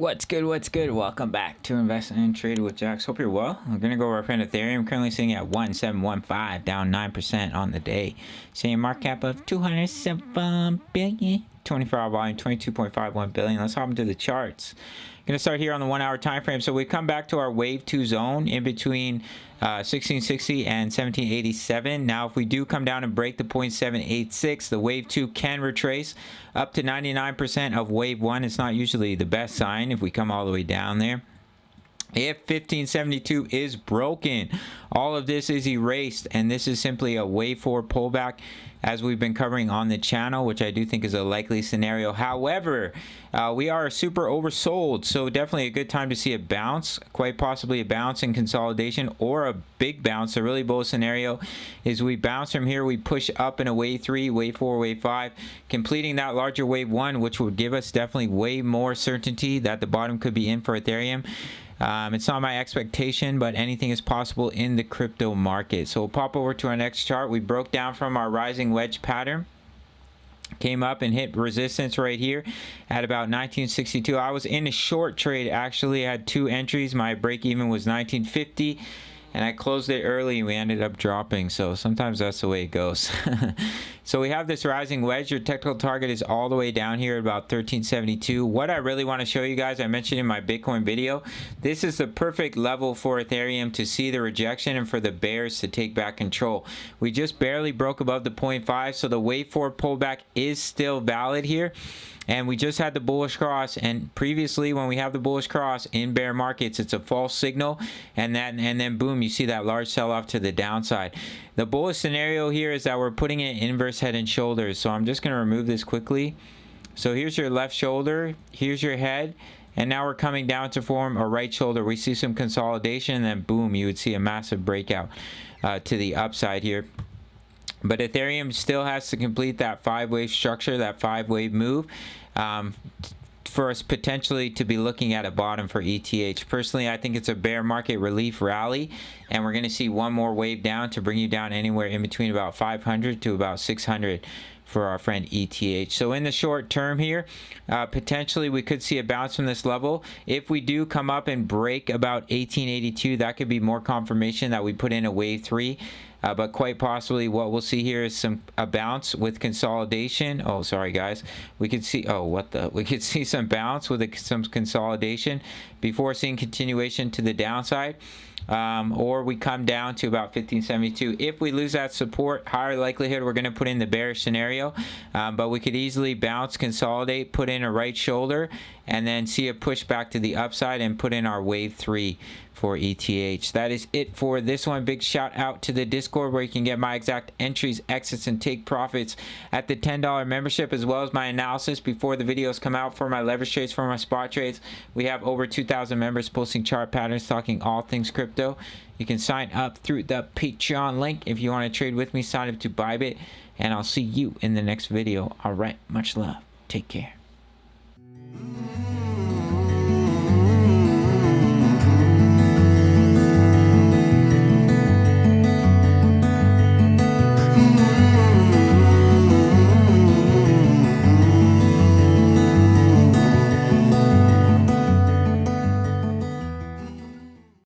What's good? What's good? Welcome back to Investing and Trading with Jax. Hope you're well. We're going to go over our friend Ethereum. Currently sitting at 1715, down 9% on the day. Seeing a market cap of 207 billion. 24-hour volume, 22.51 billion. Let's hop into the charts. Going to start here on the 1 hour time frame. So we come back to our wave 2 zone in between 1660 and 1787. Now if we do come down and break the 0.786, the wave 2 can retrace up to 99% of wave 1. It's not usually the best sign if we come all the way down there. If 1572 is broken, all of this is erased, and this is simply a wave 4 pullback, as we've been covering on the channel, which I do think is a likely scenario. However, we are super oversold, so definitely a good time to see a bounce, quite possibly a bounce in consolidation or a big bounce. A really bullish scenario is we bounce from here, we push up in a wave 3, wave 4, wave 5, completing that larger wave 1, which would give us definitely way more certainty that the bottom could be in for Ethereum. It's not my expectation, but anything is possible in the crypto market. So we'll pop over to our next chart. We broke down from our rising wedge pattern, came up and hit resistance right here at about 1962. I was in a short trade, actually. I had 2 entries. My break even was 1950. And I closed it early and we ended up dropping. So sometimes that's the way it goes. So we have this rising wedge. Your technical target is all the way down here at about 1372. What I really want to show you guys, I mentioned in my Bitcoin video, this is the perfect level for Ethereum to see the rejection and for the bears to take back control. We just barely broke above the 0.5. So the wave 4 pullback is still valid here. And we just had the bullish cross, and previously when we have the bullish cross in bear markets, it's a false signal, and then boom, you see that large sell-off to the downside. The bullish scenario here is that we're putting it inverse head and shoulders. So I'm just going to remove this quickly. So here's your left shoulder, here's your head, and now we're coming down to form a right shoulder. We see some consolidation, and then boom, you would see a massive breakout to the upside here. But Ethereum still has to complete that 5-wave structure, that 5-wave move, for us potentially to be looking at a bottom for ETH. Personally, I think it's a bear market relief rally, and we're going to see one more wave down to bring you down anywhere in between about 500 to about 600 for our friend ETH. So in the short term here, potentially we could see a bounce from this level. If we do come up and break about 1882, that could be more confirmation that we put in a wave 3. But quite possibly what we'll see here is a bounce with consolidation. Oh, sorry guys. We could see, we could see some bounce with some consolidation before seeing continuation to the downside. Or we come down to about 1572. If we lose that support, higher likelihood we're going to put in the bearish scenario. But we could easily bounce, consolidate, put in a right shoulder, and then see a push back to the upside and put in our wave 3 for ETH. That is it for this one. Big shout out to the Discord, where you can get my exact entries, exits, and take profits at the $10 membership, as well as my analysis before the videos come out for my leverage trades, for my spot trades. We have over 2,000 members posting chart patterns, talking all things crypto. You can sign up through the Patreon link if you want to trade with me. Sign up to Bybit, and I'll see you in the next video. All right, much love. Take care.